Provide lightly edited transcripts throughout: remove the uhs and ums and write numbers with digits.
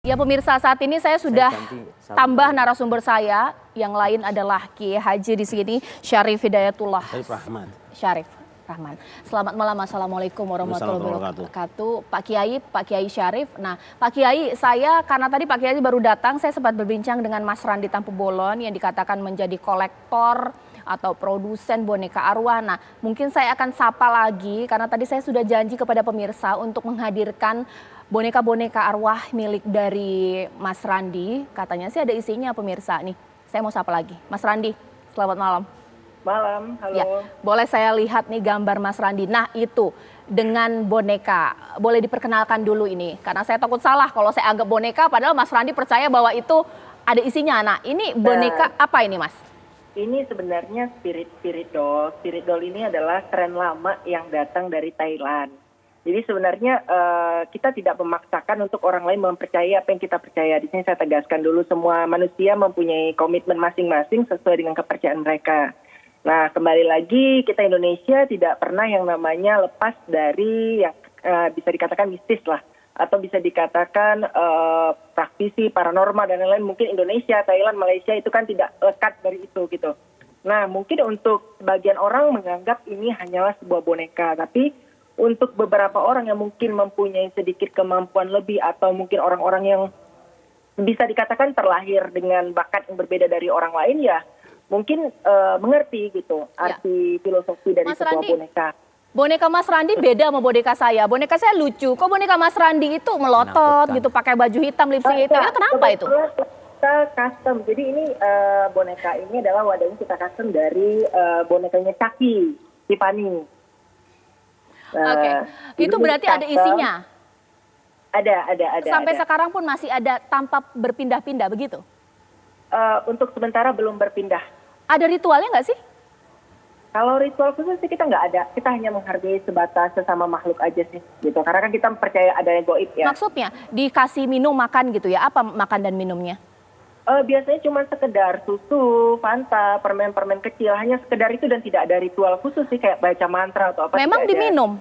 Ya pemirsa, saat ini saya sudah tambah narasumber saya, yang lain adalah Kiai Haji di sini, Syarif Hidayatullah. Syarif Rahman. Selamat malam, Assalamualaikum warahmatullahi wabarakatuh. Pak Kiai Syarif. Nah Pak Kiai, saya karena tadi Pak Kiai baru datang, saya sempat berbincang dengan Mas Randi Tampu Bolon yang dikatakan menjadi kolektor atau produsen boneka arwah. Nah mungkin saya akan sapa lagi karena tadi saya sudah janji kepada pemirsa untuk menghadirkan boneka-boneka arwah milik dari Mas Randi. Katanya sih ada isinya pemirsa nih. Saya mau sapa lagi. Mas Randi, selamat malam. Malam, halo. Ya, boleh saya lihat nih gambar Mas Randi. Nah itu dengan boneka, boleh diperkenalkan dulu ini. Karena saya takut salah kalau saya anggap boneka padahal Mas Randi percaya bahwa itu ada isinya. Nah ini boneka apa ini Mas? Ini sebenarnya spirit doll. Spirit doll ini adalah tren lama yang datang dari Thailand. Jadi sebenarnya kita tidak memaksakan untuk orang lain mempercayai apa yang kita percaya. Di sini saya tegaskan dulu, semua manusia mempunyai komitmen masing-masing sesuai dengan kepercayaan mereka. Nah kembali lagi, kita Indonesia tidak pernah yang namanya lepas dari yang bisa dikatakan mistis lah. Atau bisa dikatakan praktisi, paranormal dan lain-lain. Mungkin Indonesia, Thailand, Malaysia itu kan tidak lekat dari itu gitu. Nah mungkin untuk sebagian orang menganggap ini hanyalah sebuah boneka. Tapi untuk beberapa orang yang mungkin mempunyai sedikit kemampuan lebih atau mungkin orang-orang yang bisa dikatakan terlahir dengan bakat yang berbeda dari orang lain ya mungkin mengerti gitu arti filosofi dari Mas sebuah Randi, boneka. Boneka Mas Randi beda sama boneka saya. Boneka saya lucu. Kok boneka Mas Randi itu melotot gitu, pakai baju hitam, lipstick hitam. Itu kenapa itu? Kita custom. Jadi ini boneka ini adalah wadahnya kita custom dari bonekanya Chucky, Tiffany. Oke, itu berarti ada isinya? Ada. Sampai sekarang pun masih ada tanpa berpindah-pindah begitu? Untuk sementara belum berpindah. Ada ritualnya nggak sih? Kalau ritual khusus sih kita nggak ada. Kita hanya menghargai sebatas sesama makhluk aja sih, gitu. Karena kan kita percaya ada yang goib ya. Maksudnya dikasih minum makan gitu ya? Apa makan dan minumnya? Biasanya cuma sekedar susu, Fanta, permen-permen kecil. Hanya sekedar itu dan tidak ada ritual khusus sih kayak baca mantra atau apa. Memang diminum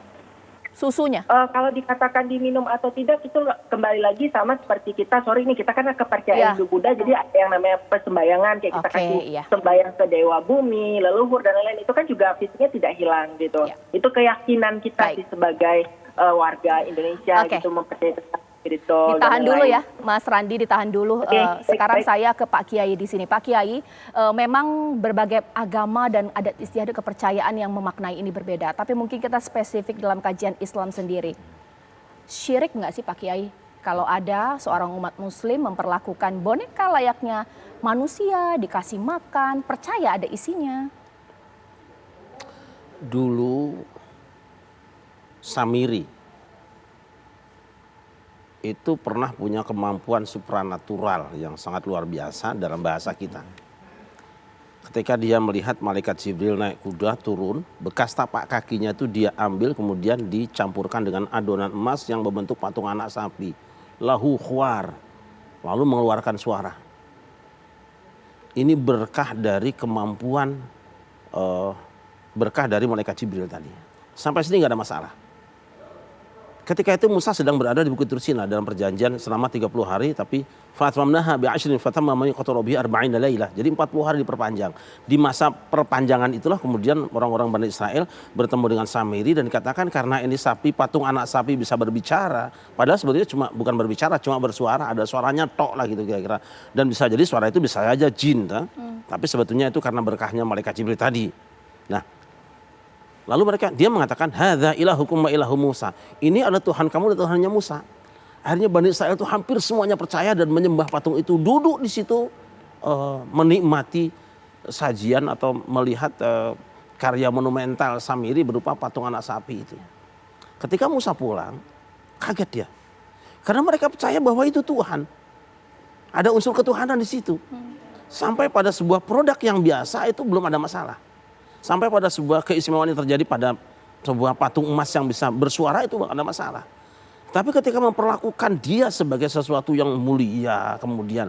susunya? Kalau dikatakan diminum atau tidak itu kembali lagi sama seperti kita. Sorry nih kita kan kepercayaan Hindu Buddha. Jadi ada yang namanya persembahyangan. Kayak kita kasih sembahyang ke dewa bumi, leluhur dan lain-lain. Itu kan juga fisiknya tidak hilang gitu. Itu keyakinan kita sih sebagai warga Indonesia gitu mempercayai tentang spiritual. Ditahan dulu ya, Mas Randi, ditahan dulu. Sekarang saya ke Pak Kiai di sini. Pak Kiai, memang berbagai agama dan adat istiadat kepercayaan yang memaknai ini berbeda. Tapi mungkin kita spesifik dalam kajian Islam sendiri. Syirik nggak sih Pak Kiai? Kalau ada seorang umat muslim memperlakukan boneka layaknya manusia, dikasih makan, percaya ada isinya. Dulu Samiri itu pernah punya kemampuan supranatural yang sangat luar biasa dalam bahasa kita. Ketika dia melihat malaikat Jibril naik kuda turun, bekas tapak kakinya itu dia ambil kemudian dicampurkan dengan adonan emas yang membentuk patung anak sapi. Lahu khwar, lalu mengeluarkan suara. Ini berkah dari kemampuan, berkah dari malaikat Jibril tadi. Sampai sini nggak ada masalah. Ketika itu Musa sedang berada di Bukit Tursina dalam perjanjian selama 30 hari, tapi fatmamnaha bi'ashrin fatamma ma yaqtaru bihi arba'ina lailah. Jadi 40 hari diperpanjang. Di masa perpanjangan itulah kemudian orang-orang Bani Israel bertemu dengan Samiri dan dikatakan karena ini sapi, patung anak sapi bisa berbicara. Padahal sebetulnya bukan berbicara, cuma bersuara, ada suaranya tok lah gitu kira-kira. Dan bisa jadi suara itu bisa saja jin, tapi sebetulnya itu karena berkahnya malaikat Jibril tadi. Nah, lalu dia mengatakan, hadza ilahukum wa ilahu Musa. Ini adalah Tuhan kamu dan Tuhannya Musa. Akhirnya Bani Israel itu hampir semuanya percaya dan menyembah patung itu. Duduk di situ menikmati sajian atau melihat karya monumental Samiri berupa patung anak sapi itu. Ketika Musa pulang, kaget dia. Karena mereka percaya bahwa itu Tuhan. Ada unsur ketuhanan di situ. Sampai pada sebuah produk yang biasa itu belum ada masalah. Sampai pada sebuah keistimewaan yang terjadi pada sebuah patung emas yang bisa bersuara itu ada masalah. Tapi ketika memperlakukan dia sebagai sesuatu yang mulia, kemudian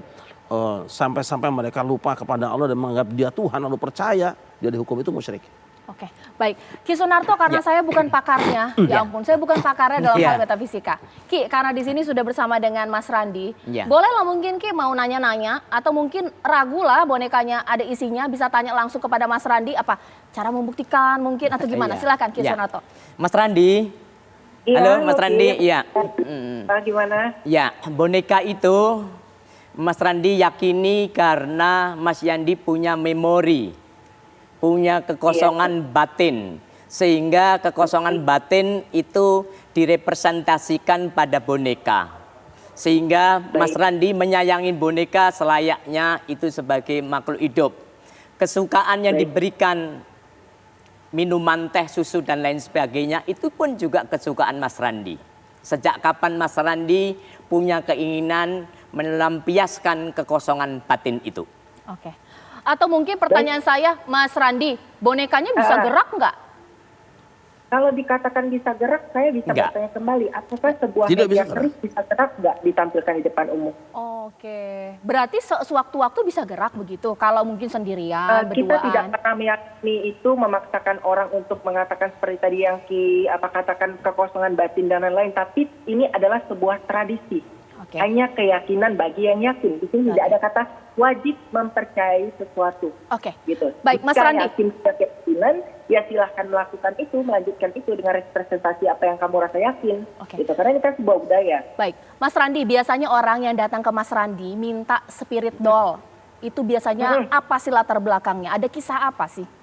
sampai-sampai mereka lupa kepada Allah dan menganggap dia Tuhan lalu percaya, dia dihukum itu musyrik. Oke, baik. Ki Sunarto, karena saya bukan pakarnya, ya ampun, saya bukan pakarnya dalam hal metafisika. Ki, karena di sini sudah bersama dengan Mas Randi, bolehlah mungkin Ki mau nanya-nanya, atau mungkin ragu lah bonekanya ada isinya, bisa tanya langsung kepada Mas Randi, apa cara membuktikan mungkin, atau gimana? Silakan Ki Sunarto. Mas Randi. Halo Mas Randi, iya. Gimana? Ya, boneka itu Mas Randi yakini karena Mas Yandi punya memori, punya kekosongan batin. Sehingga kekosongan batin itu direpresentasikan pada boneka. Sehingga Mas Randi menyayangi boneka selayaknya itu sebagai makhluk hidup. Kesukaan yang diberikan minuman, teh, susu, dan lain sebagainya, itu pun juga kesukaan Mas Randi. Sejak kapan Mas Randi punya keinginan melampiaskan kekosongan batin itu? Oke. Atau mungkin pertanyaan saya, Mas Randi, bonekanya bisa gerak nggak? Kalau dikatakan bisa gerak, saya bisa bertanya kembali, apakah sebuah media keris bisa gerak nggak ditampilkan di depan umum? Oke, berarti sewaktu-waktu bisa gerak begitu, kalau mungkin sendirian, berduaan. Kita tidak pernah meyakini itu memaksakan orang untuk mengatakan seperti tadi yang katakan kekosongan batin dan lain-lain, tapi ini adalah sebuah tradisi. Hanya keyakinan bagi yang yakin. Di sini tidak ada kata wajib mempercayai sesuatu. Gitu. Baik, Mas Randi. Yakin keyakinan, ya silahkan melakukan itu, melanjutkan itu dengan representasi apa yang kamu rasa yakin. Gitu. Karena ini kan sebuah budaya. Baik, Mas Randi, biasanya orang yang datang ke Mas Randi minta spirit doll. Itu biasanya apa sih latar belakangnya? Ada kisah apa sih?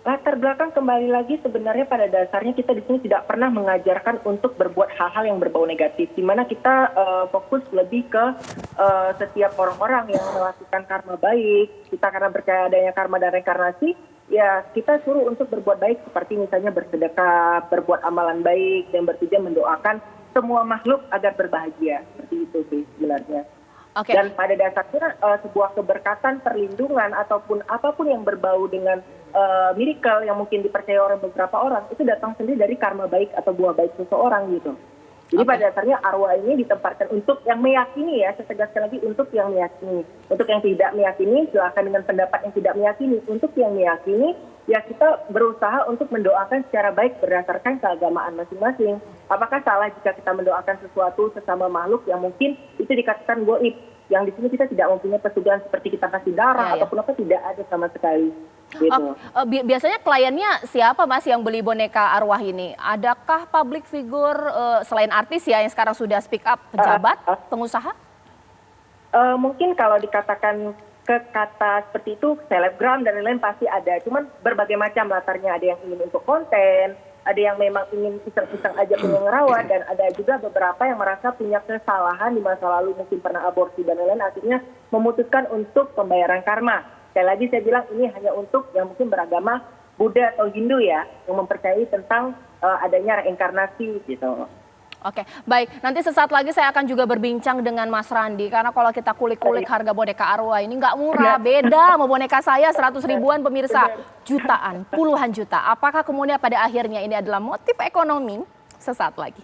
Latar belakang kembali lagi sebenarnya pada dasarnya kita di sini tidak pernah mengajarkan untuk berbuat hal-hal yang berbau negatif. Di mana kita fokus lebih ke setiap orang-orang yang melakukan karma baik. Kita karena percaya adanya karma dan reinkarnasi, ya kita suruh untuk berbuat baik seperti misalnya bersedekah, berbuat amalan baik, dan bertujuan mendoakan semua makhluk agar berbahagia. Seperti itu sih sebenarnya. Dan pada dasarnya sebuah keberkatan, perlindungan, ataupun apapun yang berbau dengan miracle yang mungkin dipercaya oleh beberapa orang, itu datang sendiri dari karma baik atau buah baik seseorang gitu. Jadi pada dasarnya arwah ini ditempatkan untuk yang meyakini, ya, saya tegaskan lagi, untuk yang meyakini. Untuk yang tidak meyakini, silakan dengan pendapat yang tidak meyakini. Untuk yang meyakini, ya kita berusaha untuk mendoakan secara baik berdasarkan keagamaan masing-masing. Apakah salah jika kita mendoakan sesuatu sesama makhluk yang mungkin itu dikatakan goib? Yang di sini kita tidak mempunyai pesugihan seperti kita kasih darah ataupun apa, tidak ada sama sekali. Gitu. Biasanya kliennya siapa Mas yang beli boneka arwah ini? Adakah public figure selain artis ya yang sekarang sudah speak up, pejabat, pengusaha? Mungkin kalau dikatakan ke kata seperti itu, selebgram dan lain-lain pasti ada. Cuman berbagai macam latarnya, ada yang ingin untuk konten, ada yang memang ingin iseng-iseng aja pengen ngerawat, dan ada juga beberapa yang merasa punya kesalahan di masa lalu, mungkin pernah aborsi dan lain-lain, akhirnya memutuskan untuk pembayaran karma. Sekali lagi saya bilang ini hanya untuk yang mungkin beragama Buddha atau Hindu ya, yang mempercayai tentang adanya reinkarnasi gitu. Oke, baik. Nanti sesaat lagi saya akan juga berbincang dengan Mas Randi. Karena kalau kita kulik-kulik harga boneka arwah ini nggak murah. Beda sama boneka saya 100 ribuan pemirsa. Jutaan, puluhan juta. Apakah kemudian pada akhirnya ini adalah motif ekonomi? Sesaat lagi.